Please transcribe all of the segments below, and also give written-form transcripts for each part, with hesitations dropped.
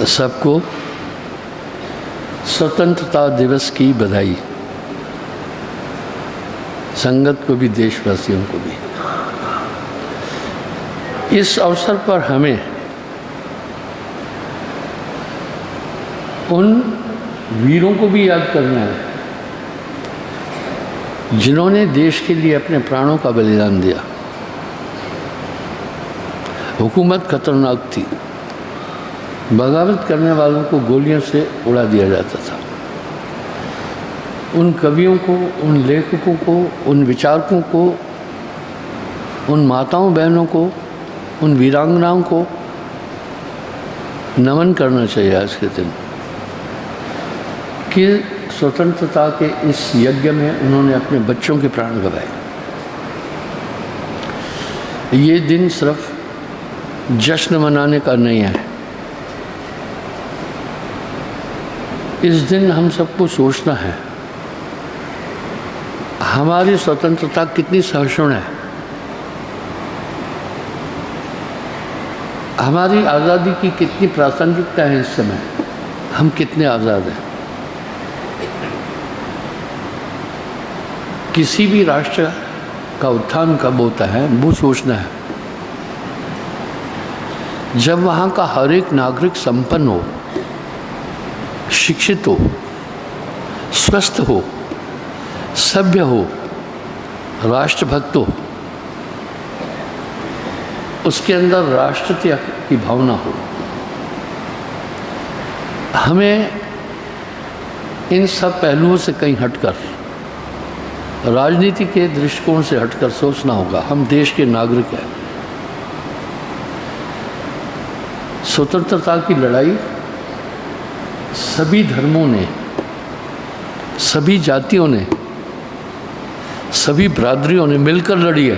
सबको स्वतंत्रता दिवस की बधाई, संगत को भी, देशवासियों को भी। इस अवसर पर हमें उन वीरों को भी याद करना है जिन्होंने देश के लिए अपने प्राणों का बलिदान दिया। हुकूमत खतरनाक थी, बगावत करने वालों को गोलियों से उड़ा दिया जाता था। उन कवियों को, उन लेखकों को, उन विचारकों को, उन माताओं बहनों को, उन वीरांगनाओं को नमन करना चाहिए आज के दिन कि स्वतंत्रता के इस यज्ञ में उन्होंने अपने बच्चों के प्राण गंवाए। ये दिन सिर्फ जश्न मनाने का नहीं है। इस दिन हम सबको सोचना है हमारी स्वतंत्रता कितनी सहिष्णु है, हमारी आज़ादी की कितनी प्रासंगिकता है। इस समय हम कितने आज़ाद हैं। किसी भी राष्ट्र का उत्थान कब होता है वो सोचना है जब वहाँ का हर एक नागरिक संपन्न हो, शिक्षित हो, स्वस्थ हो, सभ्य हो, राष्ट्रभक्त हो, उसके अंदर राष्ट्र त्याग की भावना हो। हमें इन सब पहलुओं से कहीं हटकर, राजनीति के दृष्टिकोण से हटकर सोचना होगा। हम देश के नागरिक हैं। स्वतंत्रता की लड़ाई सभी धर्मों ने, सभी जातियों ने, सभी बिरादरियों ने मिलकर लड़ी है।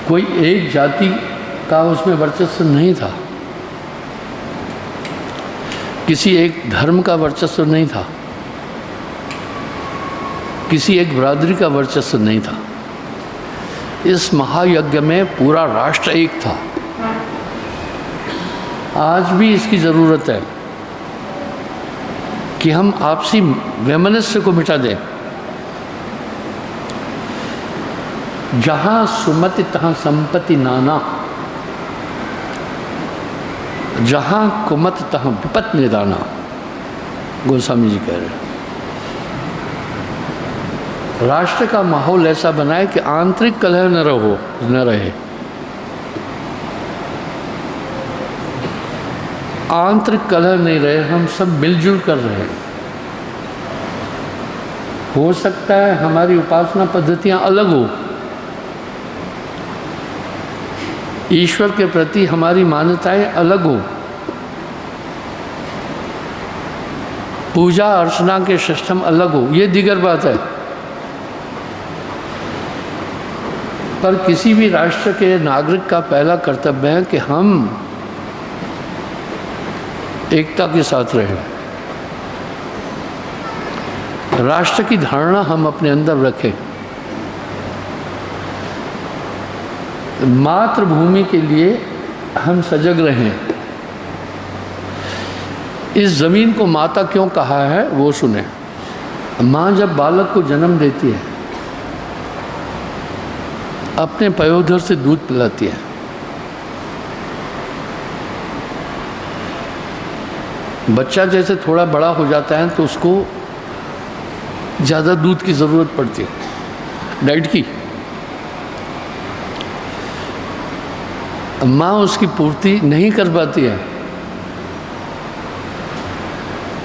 कोई एक जाति का उसमें वर्चस्व नहीं था, किसी एक धर्म का वर्चस्व नहीं था, किसी एक बिरादरी का वर्चस्व नहीं था। इस महायज्ञ में पूरा राष्ट्र एक था। आज भी इसकी ज़रूरत है कि हम आपसी वैमनस्य को मिटा दें। जहाँ सुमति तहाँ संपत्ति नाना, जहाँ कुमत तहाँ विपत निदाना, गोस्वामी जी कह रहे हैं। राष्ट्र का माहौल ऐसा बनाए कि आंतरिक कलह न रहे। आंतरिक कलह नहीं रहे, हम सब मिलजुल कर रहे हैं। हो सकता है हमारी उपासना पद्धतियां अलग हो, ईश्वर के प्रति हमारी मान्यताएं अलग हो, पूजा अर्चना के सिस्टम अलग हो, ये दीगर बात है। पर किसी भी राष्ट्र के नागरिक का पहला कर्तव्य है कि हम एकता के साथ रहें। राष्ट्र की धारणा हम अपने अंदर रखें। मातृभूमि के लिए हम सजग रहें। इस ज़मीन को माता क्यों कहा है वो सुने। माँ जब बालक को जन्म देती है, अपने पयोधर से दूध पिलाती है। बच्चा जैसे थोड़ा बड़ा हो जाता है तो उसको ज़्यादा दूध की ज़रूरत पड़ती है, डाइट की। माँ उसकी पूर्ति नहीं कर पाती है,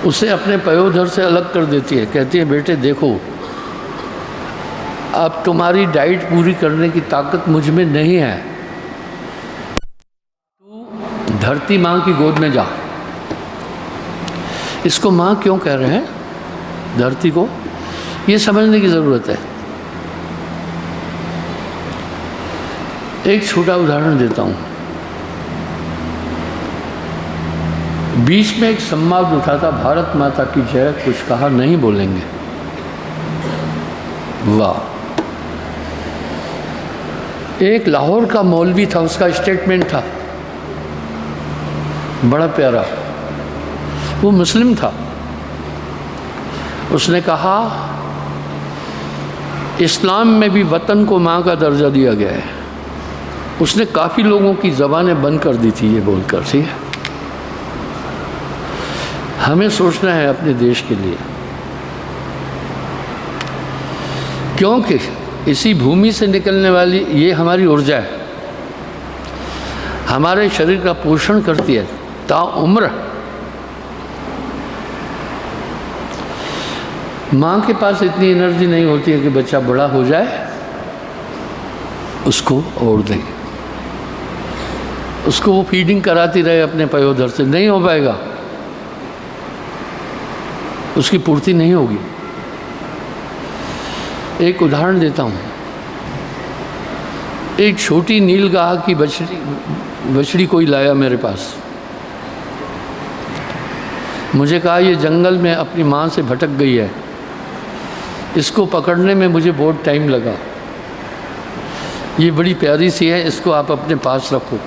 उसे अपने पयोधर से अलग कर देती है। कहती है बेटे देखो, अब तुम्हारी डाइट पूरी करने की ताकत मुझ में नहीं है, तू धरती माँ की गोद में जा। इसको माँ क्यों कह रहे हैं, धरती को, ये समझने की ज़रूरत है। एक छोटा उदाहरण देता हूँ। बीच में एक संवाद उठा था, भारत माता की जय, कुछ कहा नहीं बोलेंगे। वाह। एक लाहौर का मौलवी था, उसका स्टेटमेंट था बड़ा प्यारा, वो मुस्लिम था। उसने कहा इस्लाम में भी वतन को माँ का दर्जा दिया गया है। उसने काफ़ी लोगों की ज़बानें बंद कर दी थी ये बोलकर। ठीक है, हमें सोचना है अपने देश के लिए, क्योंकि इसी भूमि से निकलने वाली ये हमारी ऊर्जा है, हमारे शरीर का पोषण करती है ताउम्र। माँ के पास इतनी एनर्जी नहीं होती है कि बच्चा बड़ा हो जाए उसको और दें, उसको वो फीडिंग कराती रहे अपने पयोधर से, नहीं हो पाएगा, उसकी पूर्ति नहीं होगी। एक उदाहरण देता हूँ। एक छोटी नीलगाह की बछड़ी कोई लाया मेरे पास। मुझे कहा ये जंगल में अपनी माँ से भटक गई है, इसको पकड़ने में मुझे बहुत टाइम लगा, ये बड़ी प्यारी सी है, इसको आप अपने पास रखो।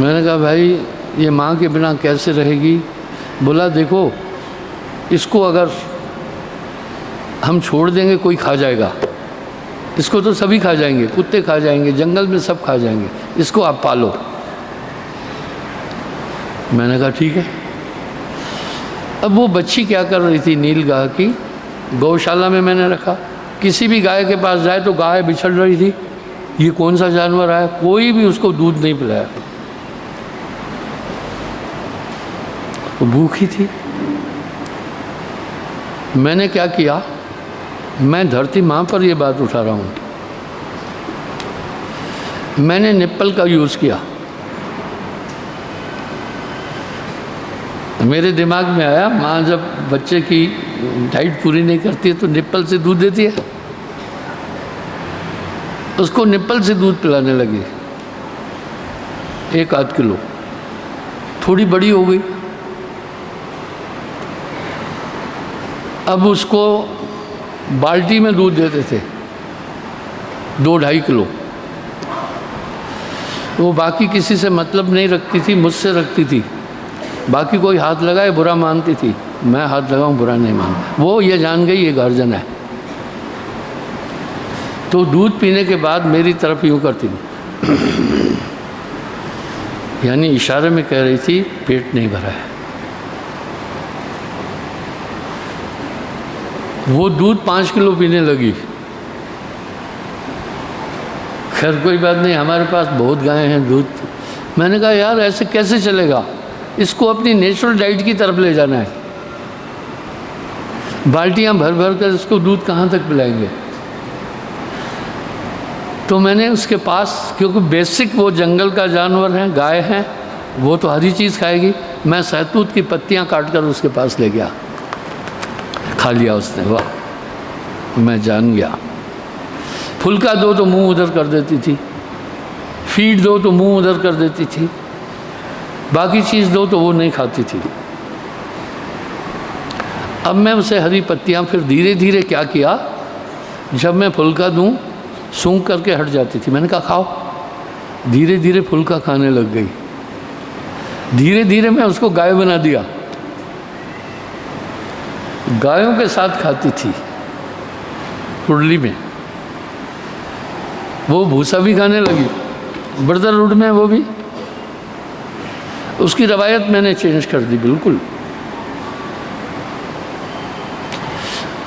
मैंने कहा भाई ये माँ के बिना कैसे रहेगी? बोला देखो, इसको अगर हम छोड़ देंगे कोई खा जाएगा, इसको तो सभी खा जाएंगे, कुत्ते खा जाएंगे, जंगल में सब खा जाएंगे, इसको आप पालो। मैंने कहा ठीक है। अब वो बच्ची क्या कर रही थी नीलगाह की, गौशाला में मैंने रखा। किसी भी गाय के पास जाए तो गाय बिछड़ रही थी, ये कौन सा जानवर आया, कोई भी उसको दूध नहीं पिलाया, वो भूखी थी। मैंने क्या किया, मैं धरती माँ पर ये बात उठा रहा हूँ, मैंने निप्पल का यूज़ किया। मेरे दिमाग में आया माँ जब बच्चे की डाइट पूरी नहीं करती है तो निप्पल से दूध देती है, उसको निप्पल से दूध पिलाने लगी, 1-8 किलो। थोड़ी बड़ी हो गई, अब उसको बाल्टी में दूध देते थे 2-2.5 किलो। वो बाकी किसी से मतलब नहीं रखती थी, मुझसे रखती थी। बाकी कोई हाथ लगाए बुरा मानती थी, मैं हाथ लगाऊं बुरा नहीं मानता। वो ये जान गई ये गार्जियन है, तो दूध पीने के बाद मेरी तरफ यूँ करती थी, यानी इशारे में कह रही थी पेट नहीं भरा है। वो दूध 5 किलो पीने लगी। खैर कोई बात नहीं, हमारे पास बहुत गायें हैं, दूध। मैंने कहा यार ऐसे कैसे चलेगा, इसको अपनी नेचुरल डाइट की तरफ ले जाना है। बाल्टियां भर भर कर इसको दूध कहाँ तक पिलाएंगे। तो मैंने उसके पास, क्योंकि बेसिक वो जंगल का जानवर है, गाय है, वो तो हरी चीज़ खाएगी, मैं सहतूत की पत्तियां काट कर उसके पास ले गया, खा लिया उसने। वाह, मैं जान गया। फुल्का दो तो मुंह उधर कर देती थी, फीड दो तो मुंह उधर कर देती थी, बाकी चीज़ दो तो वो नहीं खाती थी। अब मैं उसे हरी पत्तियां, फिर धीरे धीरे क्या किया, जब मैं फुल्का दूं सूंघ करके हट जाती थी। मैंने कहा खाओ। धीरे धीरे फुल्का खाने लग गई। धीरे धीरे मैं उसको गाय बना दिया, गायों के साथ खाती थी कुंडली में। वो भूसा भी खाने लगी, बर्दर रोड में वो भी। उसकी रवायत मैंने चेंज कर दी बिल्कुल।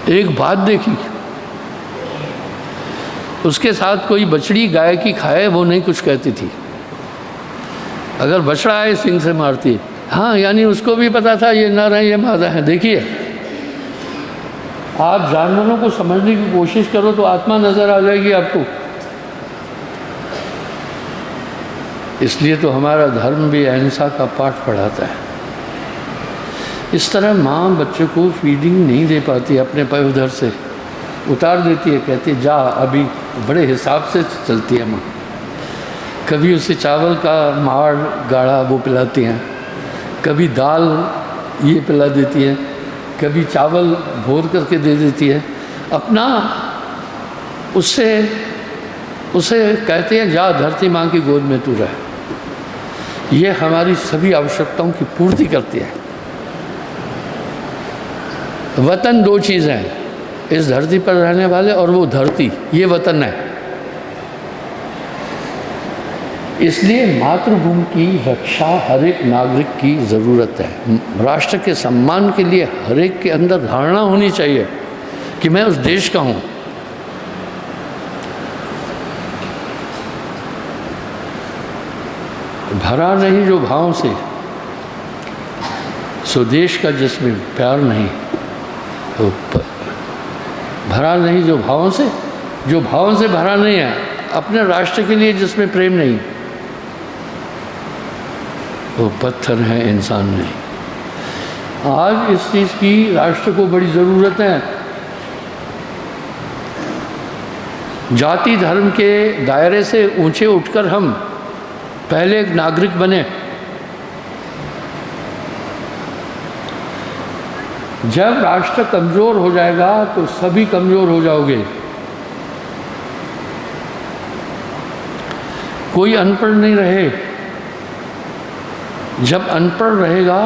एक बात देखी, उसके साथ कोई बछड़ी गाय की खाए वो नहीं कुछ कहती थी, अगर बछड़ा आए सिंग से मारती। हाँ, यानी उसको भी पता था ये नर है ये मादा है। देखिए, आप जानवरों को समझने की कोशिश करो तो आत्मा नजर आ जाएगी आपको। इसलिए तो हमारा धर्म भी अहिंसा का पाठ पढ़ाता है। इस तरह माँ बच्चे को फीडिंग नहीं दे पाती, अपने पयोधर से उतार देती है, कहती है जा अभी। बड़े हिसाब से चलती है माँ। कभी उसे चावल का माड़ गाढ़ा वो पिलाती हैं, कभी दाल ये पिला देती है, कभी चावल भोर करके दे देती है। अपना उसे कहते हैं जा धरती माँ की गोद में तू रह। ये हमारी सभी आवश्यकताओं की पूर्ति करती है। वतन दो चीज़ें हैं, इस धरती पर रहने वाले और वो धरती, ये वतन है। इसलिए मातृभूमि की रक्षा हर एक नागरिक की ज़रूरत है। राष्ट्र के सम्मान के लिए हर एक के अंदर धारणा होनी चाहिए कि मैं उस देश का हूँ। भरा नहीं जो भाव से, सो देश का जिसमें प्यार नहीं। तो भरा नहीं जो भावों से, जो भावों से भरा नहीं है, अपने राष्ट्र के लिए जिसमें प्रेम नहीं, वो पत्थर है, इंसान नहीं। आज इस चीज़ की राष्ट्र को बड़ी ज़रूरत है। जाति धर्म के दायरे से ऊंचे उठकर हम पहले एक नागरिक बने। जब राष्ट्र कमज़ोर हो जाएगा तो सभी कमज़ोर हो जाओगे। कोई अनपढ़ नहीं रहे। जब अनपढ़ रहेगा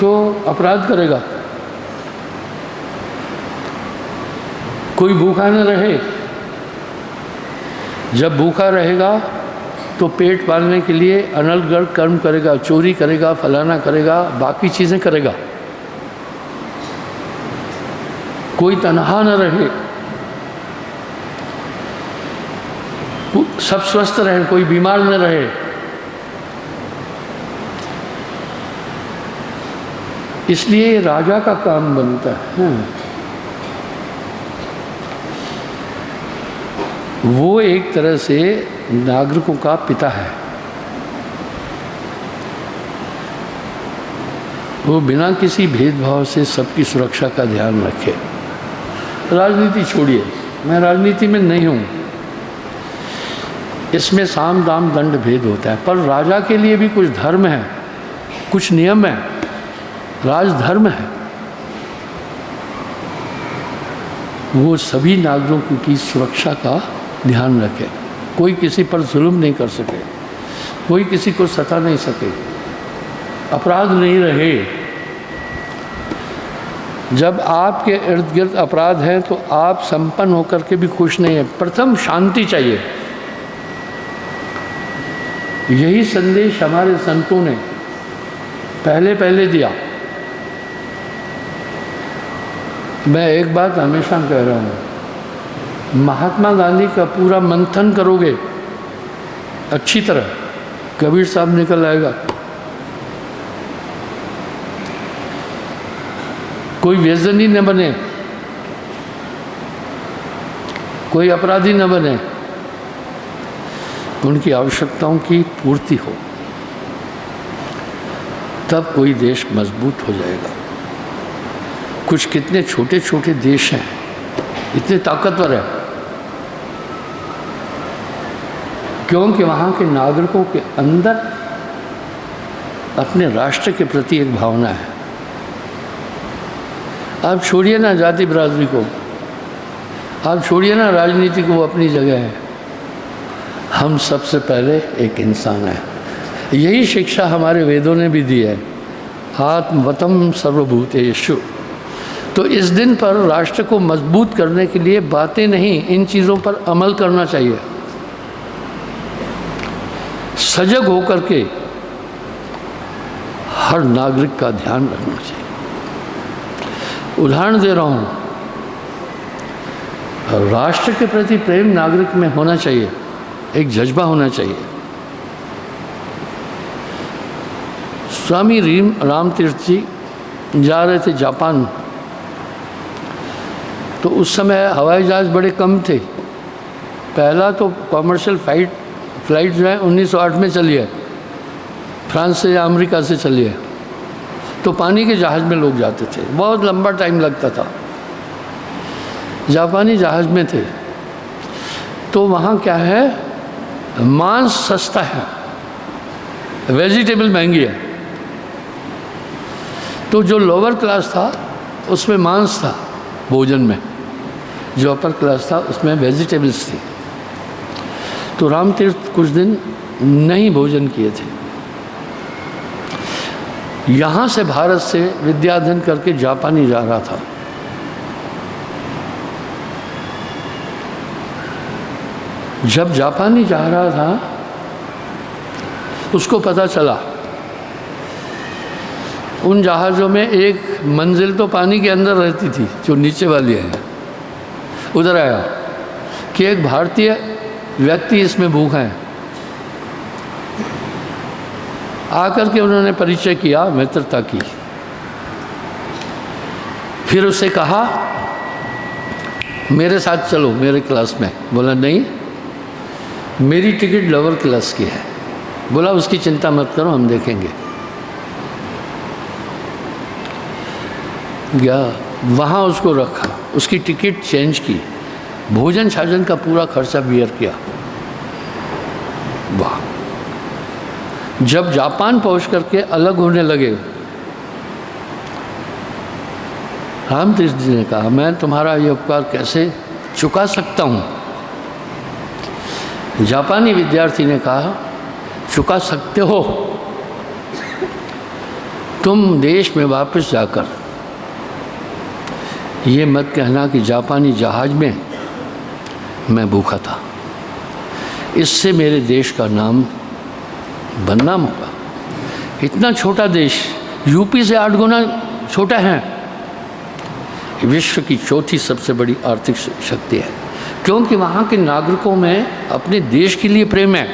तो अपराध करेगा। कोई भूखा न रहे। जब भूखा रहेगा तो पेट पालने के लिए अनर्गल कर्म करेगा, चोरी करेगा, फलाना करेगा, बाकी चीज़ें करेगा। कोई तनहा न रहे, सब स्वस्थ रहें, कोई बीमार न रहे। इसलिए राजा का काम बनता है। वो एक तरह से नागरिकों का पिता है। वो बिना किसी भेदभाव से सबकी सुरक्षा का ध्यान रखे। राजनीति छोड़िए, मैं राजनीति में नहीं हूँ। इसमें साम दाम दंड भेद होता है, पर राजा के लिए भी कुछ धर्म है, कुछ नियम है, राजधर्म है। वो सभी नागरिकों की सुरक्षा का ध्यान रखे। कोई किसी पर जुल्म नहीं कर सके, कोई किसी को सता नहीं सके, अपराध नहीं रहे। जब आपके इर्द गिर्द अपराध है तो आप संपन्न होकर के भी खुश नहीं है। प्रथम शांति चाहिए। यही संदेश हमारे संतों ने पहले दिया। मैं एक बात हमेशा कह रहा हूँ, महात्मा गांधी का पूरा मंथन करोगे अच्छी तरह, कबीर साहब निकल आएगा। कोई व्यसनी न बने, कोई अपराधी न बने, उनकी आवश्यकताओं की पूर्ति हो, तब कोई देश मजबूत हो जाएगा। कुछ कितने छोटे छोटे देश हैं, इतने ताकतवर हैं, क्योंकि वहाँ के नागरिकों के अंदर अपने राष्ट्र के प्रति एक भावना है। आप छोड़िए ना जाति बिरादरी को, आप छोड़िए ना राजनीति को, अपनी जगह है। हम सबसे पहले एक इंसान है। यही शिक्षा हमारे वेदों ने भी दी है, आत्मवतम सर्वभूतेषु। तो इस दिन पर राष्ट्र को मजबूत करने के लिए बातें नहीं, इन चीज़ों पर अमल करना चाहिए। सजग होकर के हर नागरिक का ध्यान रखना चाहिए। उदाहरण दे रहा हूँ, राष्ट्र के प्रति प्रेम नागरिक में होना चाहिए, एक जज्बा होना चाहिए। स्वामी राम तीर्थ जी जा रहे थे जापान, तो उस समय हवाई जहाज़ बड़े कम थे। पहला तो कॉमर्शियल फ्लाइट जो है 1908 में चली है, फ्रांस से या अमेरिका से चली है। तो पानी के जहाज़ में लोग जाते थे, बहुत लंबा टाइम लगता था। जापानी जहाज़ में थे, तो वहाँ क्या है, मांस सस्ता है, वेजिटेबल महंगी है। तो जो लोअर क्लास था उसमें मांस था भोजन में, जो अपर क्लास था उसमें वेजिटेबल्स थी। तो राम तीर्थ कुछ दिन नहीं भोजन किए थे। यहाँ से भारत से विद्या अध्ययन करके जापानी जा रहा था। जब जापानी जा रहा था उसको पता चला उन जहाज़ों में एक मंजिल तो पानी के अंदर रहती थी जो नीचे वाली है। उधर आया कि एक भारतीय व्यक्ति इसमें भूखा है। आकर के उन्होंने परिचय किया, मित्रता की। फिर उससे कहा मेरे साथ चलो मेरे क्लास में। बोला नहीं, मेरी टिकट लोअर क्लास की है। बोला उसकी चिंता मत करो, हम देखेंगे। गया वहाँ, उसको रखा, उसकी टिकट चेंज की, भोजन छाजन का पूरा खर्चा बियर किया। वाह! जब जापान पहुँच करके अलग होने लगे, रामतीर्थ जी ने कहा मैं तुम्हारा ये उपकार कैसे चुका सकता हूँ। जापानी विद्यार्थी ने कहा चुका सकते हो, तुम देश में वापस जाकर ये मत कहना कि जापानी जहाज में मैं भूखा था, इससे मेरे देश का नाम बदनाम होगा। इतना छोटा देश, यूपी से 8 गुना छोटा है, विश्व की चौथी सबसे बड़ी आर्थिक शक्ति है, क्योंकि वहाँ के नागरिकों में अपने देश के लिए प्रेम है,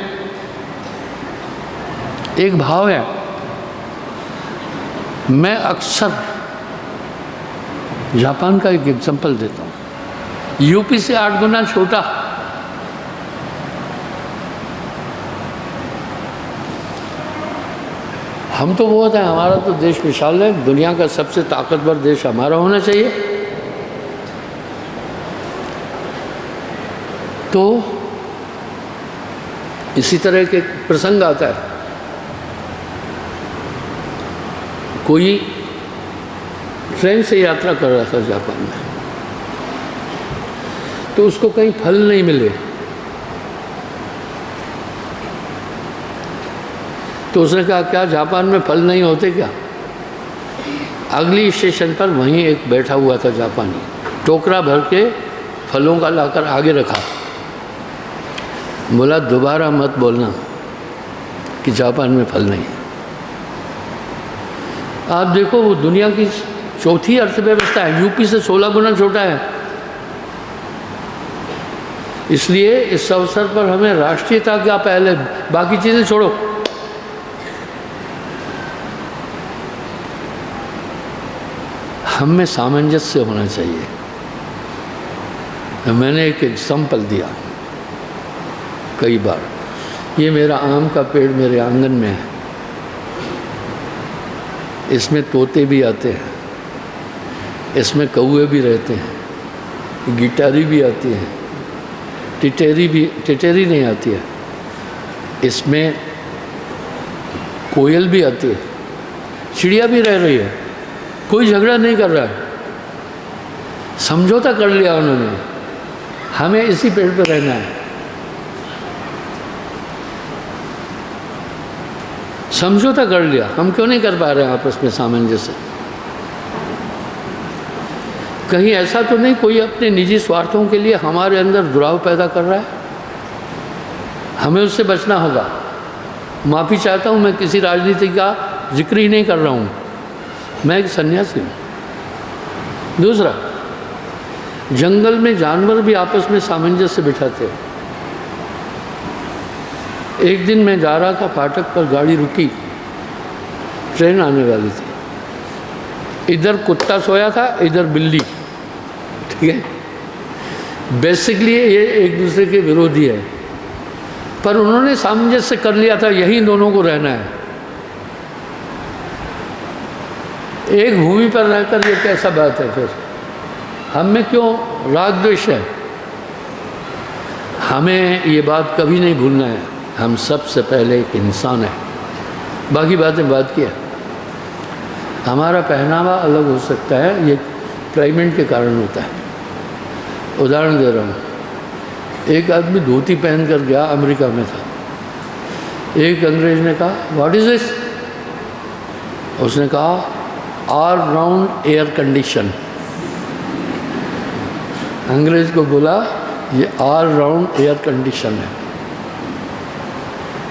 एक भाव है। मैं अक्सर जापान का एक एग्जांपल देता हूँ, यूपी से 8 गुना छोटा, हम तो बहुत है, हमारा तो देश विशाल है, दुनिया का सबसे ताकतवर देश हमारा होना चाहिए। तो इसी तरह के प्रसंग आता है, कोई ट्रेन से यात्रा कर रहा था जापान में, तो उसको कहीं फल नहीं मिले, तो उसने कहा क्या जापान में फल नहीं होते क्या? अगली स्टेशन पर वहीं एक बैठा हुआ था जापानी, टोकरा भर के फलों का लाकर आगे रखा। बोला दोबारा मत बोलना कि जापान में फल नहीं। आप देखो वो दुनिया की चौथी अर्थव्यवस्था है, यूपी से 16 गुना छोटा है। इसलिए इस अवसर पर हमें राष्ट्रीयता क्या पहले, बाकी चीज़ें छोड़ो। हम में सामंजस्य होना चाहिए। मैंने एक एग्जाम्पल दिया कई बार, ये मेरा आम का पेड़ मेरे आंगन में है, इसमें तोते भी आते हैं, इसमें कौवे भी रहते हैं, गिटारी भी आती है, टिटेरी नहीं आती है, इसमें कोयल भी आती है, चिड़िया भी रह रही है, कोई झगड़ा नहीं कर रहा है, समझौता कर लिया उन्होंने, हमें इसी पेड़ पर रहना है। समझौता कर लिया, हम क्यों नहीं कर पा रहे हैं आपस में सामंजस्य? कहीं ऐसा तो नहीं कोई अपने निजी स्वार्थों के लिए हमारे अंदर दुराव पैदा कर रहा है? हमें उससे बचना होगा। माफ़ी चाहता हूँ, मैं किसी राजनीति का जिक्र ही नहीं कर रहा हूँ, मैं एक सन्यासी हूँ। दूसरा, जंगल में जानवर भी आपस में सामंजस्य बिठाते हैं। एक दिन मैं जा रहा था, फाटक पर गाड़ी रुकी, ट्रेन आने वाली थी, इधर कुत्ता सोया था, इधर बिल्ली, ठीक है। बेसिकली ये एक दूसरे के विरोधी है, पर उन्होंने सामंजस्य कर लिया था यही दोनों को रहना है। एक भूमि पर रहकर ये कैसा बात है? फिर हम में क्यों राग द्वेष है? हमें ये बात कभी नहीं भूलना है, हम सबसे पहले एक इंसान है, बाकी बातें बात की है। हमारा पहनावा अलग हो सकता है, ये क्लाइमेट के कारण होता है। उदाहरण दे रहा हूँ, एक आदमी धोती पहन कर गया, अमेरिका में था, एक अंग्रेज ने कहा व्हाट इज़ दिस? उसने कहा ऑल राउंड एयर कंडीशन। अंग्रेज को बोला ये ऑल राउंड एयर कंडीशन है।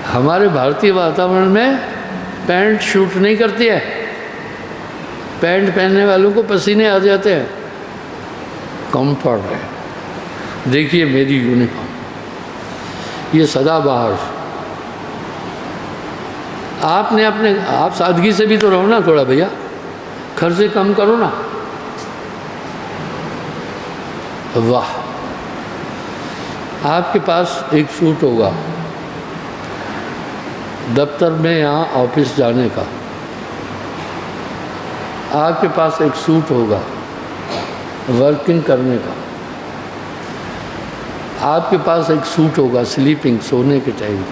हमारे भारतीय वातावरण में पैंट शूट नहीं करती है, पैंट पहनने वालों को पसीने आ जाते हैं। कंफर्ट है। देखिए मेरी यूनिफॉर्म, ये सदाबहार। आपने अपने आप सादगी से भी तो रहो ना थोड़ा भैया, खर्चे कम करो ना। वाह, आपके पास एक सूट होगा दफ्तर में यहाँ ऑफिस जाने का, आपके पास एक सूट होगा वर्किंग करने का, आपके पास एक सूट होगा स्लीपिंग सोने के टाइम,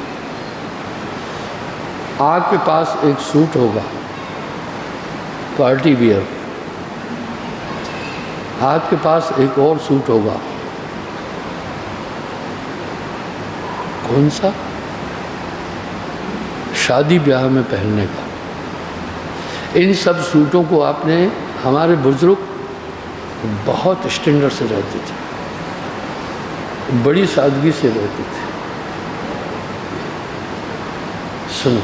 आपके पास एक सूट होगा पार्टी वियर, आपके पास एक और सूट होगा कौन सा, शादी ब्याह में पहनने का। इन सब सूटों को आपने, हमारे बुजुर्ग बहुत स्टैंडर्ड से रहते थे, बड़ी सादगी से रहते थे। सुनो,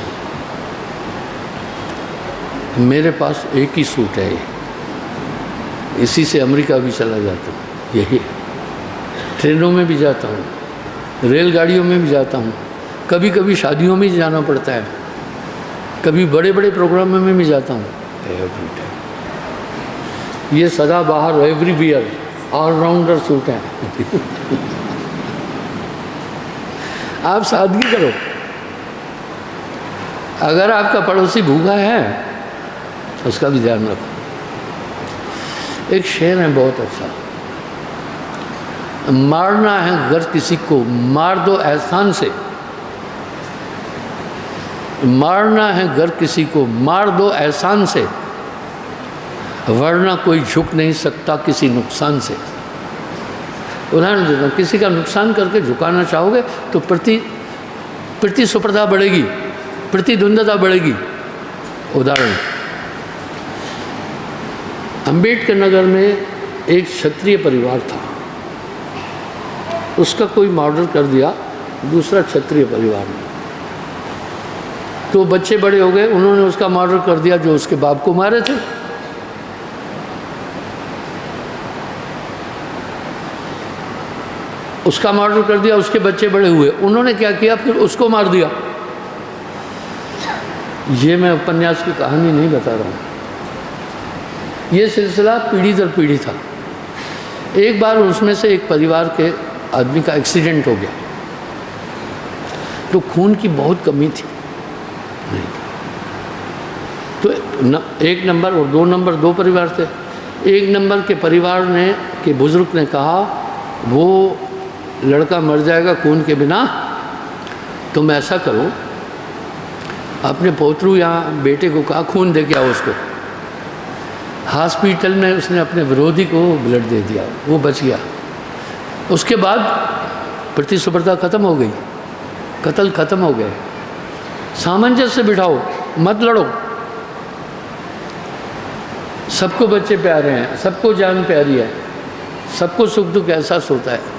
मेरे पास एक ही सूट है, इसी से अमेरिका भी चला जाता हूँ, यही ट्रेनों में भी जाता हूँ, रेलगाड़ियों में भी जाता हूँ, कभी कभी शादियों में जाना पड़ता है, कभी बड़े बड़े प्रोग्रामों में भी जाता हूँ। ये सदाबहार एवरीवेयर ऑलराउंडर सूट है। आप सादगी करो। अगर आपका पड़ोसी भूखा है उसका भी ध्यान रखो। एक शेर है बहुत अच्छा, मारना है अगर किसी को मार दो एहसान से, मारना है अगर किसी को मार दो एहसान से, वरना कोई झुक नहीं सकता किसी नुकसान से। उदाहरण देता हूँ, किसी का नुकसान करके झुकाना चाहोगे तो प्रतिस्पर्धा बढ़ेगी, प्रतिद्वंद्विता बढ़ेगी। उदाहरण, अंबेडकर नगर में एक क्षत्रिय परिवार था, उसका कोई मर्डर कर दिया दूसरा क्षत्रिय परिवार ने, तो बच्चे बड़े हो गए, उन्होंने उसका मर्डर कर दिया जो उसके बाप को मारे थे। उसका मर्डर कर दिया, उसके बच्चे बड़े हुए, उन्होंने क्या किया, फिर उसको मार दिया। ये मैं उपन्यास की कहानी नहीं बता रहा हूँ, ये सिलसिला पीढ़ी दर पीढ़ी था। एक बार उसमें से एक परिवार के आदमी का एक्सीडेंट हो गया, तो खून की बहुत कमी थी, नहीं तो एक नंबर और दो नंबर दो परिवार थे। एक नंबर के परिवार ने के बुजुर्ग ने कहा वो लड़का मर जाएगा खून के बिना, तुम ऐसा करो, अपने पोतरू यहाँ बेटे को कहा खून दे के आओ उसको। हॉस्पिटल में उसने अपने विरोधी को ब्लड दे दिया, वो बच गया। उसके बाद प्रतिस्पर्धा खत्म हो गई, कत्ल खत्म हो गए। सामंजस्य से बिठाओ, मत लड़ो, सबको बच्चे प्यारे हैं, सबको जान प्यारी है, सबको सुख दुख एहसास होता है।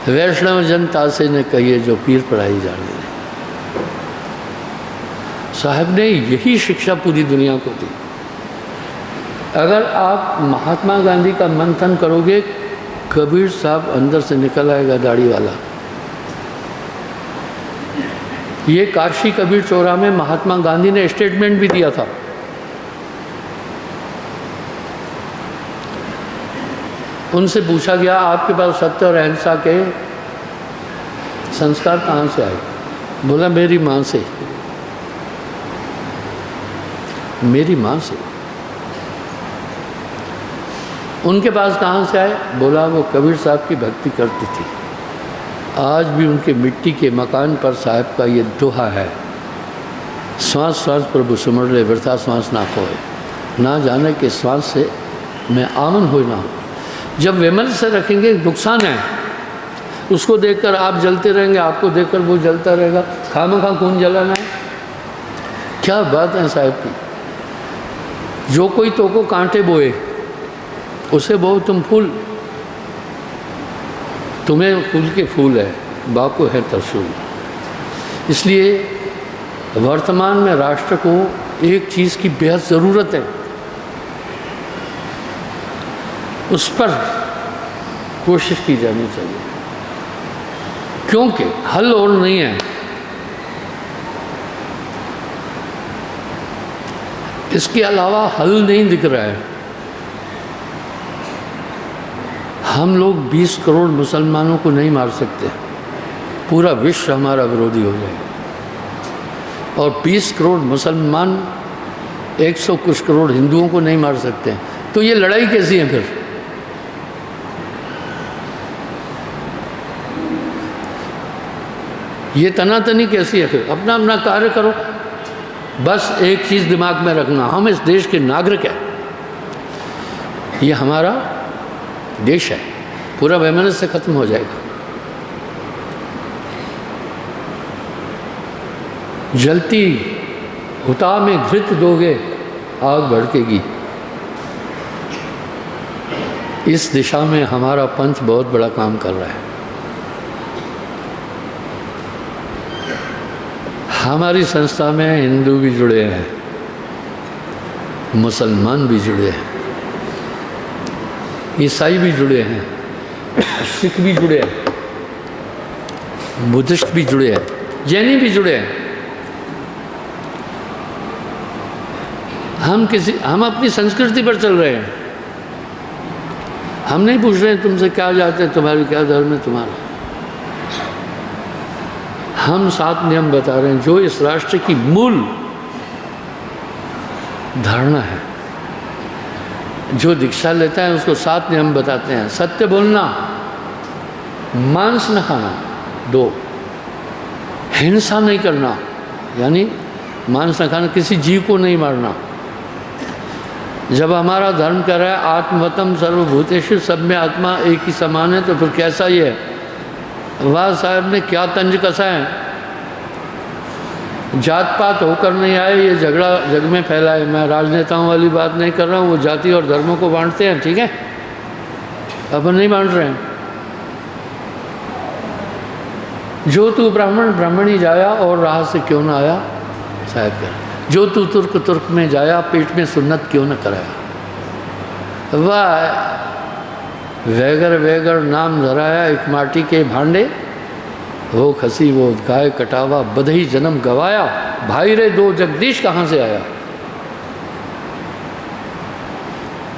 वैष्णव जन तासे ने कहिए जो पीर पढ़ाई जाने। साहब ने यही शिक्षा पूरी दुनिया को दी। अगर आप महात्मा गांधी का मंथन करोगे, कबीर साहब अंदर से निकल आएगा दाढ़ी वाला। ये काशी कबीर चौराहा में महात्मा गांधी ने स्टेटमेंट भी दिया था। उनसे पूछा गया आपके पास सत्य और अहिंसा के संस्कार कहाँ से आए? बोला मेरी माँ से, मेरी माँ से। उनके पास कहाँ से आए? बोला वो कबीर साहब की भक्ति करती थी। आज भी उनके मिट्टी के मकान पर साहब का ये दोहा है, श्वास श्वास प्रभु सुमर ले वृथा श्वास ना खोए, ना जाने के श्वास से मैं आमन हो ना हो। जब विमल से रखेंगे नुकसान है, उसको देखकर आप जलते रहेंगे, आपको देखकर वो जलता रहेगा, खामखा खून जलाना है। क्या बात है साहब की। जो कोई तो को कांटे बोए उसे बो तुम फूल, तुम्हें फूल के फूल है, बाको है तरसूल। इसलिए वर्तमान में राष्ट्र को एक चीज़ की बेहद ज़रूरत है, उस पर कोशिश की जानी चाहिए, क्योंकि हल और नहीं है। इसके अलावा हल नहीं दिख रहा है। हम लोग 20 करोड़ मुसलमानों को नहीं मार सकते, पूरा विश्व हमारा विरोधी हो जाएगा। और 20 करोड़ मुसलमान 100 कुछ करोड़ हिंदुओं को नहीं मार सकते, तो ये लड़ाई कैसी है फिर? ये तनातनी कैसी है फिर? अपना अपना कार्य करो। बस एक चीज़ दिमाग में रखना, हम इस देश के नागरिक हैं, ये हमारा देश है, पूरा वैमनस्य से खत्म हो जाएगा। जलती हुता में घृत दोगे आग भड़केगी। इस दिशा में हमारा पंथ बहुत बड़ा काम कर रहा है। हमारी संस्था में हिंदू भी जुड़े हैं, मुसलमान भी जुड़े हैं, ईसाई भी जुड़े हैं, सिख भी जुड़े हैं, बुद्धिस्ट भी जुड़े हैं, जैनी भी जुड़े हैं। हम अपनी संस्कृति पर चल रहे हैं। हम नहीं पूछ रहे हैं तुमसे क्या जाते हैं, तुम्हारी क्या धर्म है तुम्हारा। हम 7 नियम बता रहे हैं जो इस राष्ट्र की मूल धारणा है। जो दीक्षा लेता है उसको 7 नियम बताते हैं। सत्य बोलना, मांस न खाना, 2, हिंसा नहीं करना, यानी मांस न खाना, किसी जीव को नहीं मारना। जब हमारा धर्म कह रहा है आत्मवतम सर्वभूतेषु, सब में आत्मा एक ही समान है, तो फिर कैसा ये है? वाह साहब ने क्या तंज कसा है। जात पात होकर नहीं आए, ये झगड़ा जग में फैला है। मैं राजनेताओं वाली बात नहीं कर रहा हूँ, वो जाति और धर्मों को बांटते हैं, ठीक है, अपन नहीं बांट रहे हैं। जो तू ब्राह्मण ब्राह्मणी जाया और राह से क्यों ना आया, साहब कर। जो तू तुर्क तुर्क में जाया, पेट में सुन्नत क्यों न कराया। वाह वैगर वैगर नाम धराया, एक माटी के भांडे, वो खसी वो गाय कटावा, बधई जन्म गवाया, भाई रे 2 जगदीश कहाँ से आया।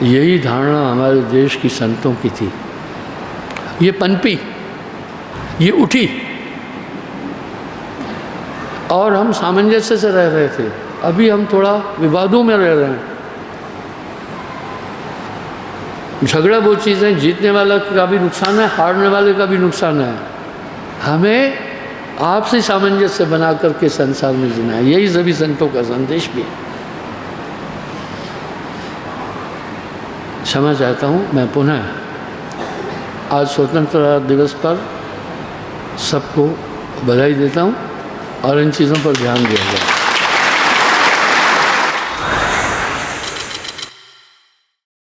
यही धारणा हमारे देश की संतों की थी। ये पनपी, ये उठी, और हम सामंजस्य से रह रहे थे। अभी हम थोड़ा विवादों में रह रहे हैं। झगड़ा वो चीज़ें, जीतने वाला का भी नुकसान है, हारने वाले का भी नुकसान है। हमें आपसी सामंजस्य बना करके संसार में जीना है। यही सभी संतों का संदेश भी है। क्षमा चाहता हूँ, मैं पुनः आज स्वतंत्रता दिवस पर सबको बधाई देता हूँ, और इन चीज़ों पर ध्यान दिया जाए।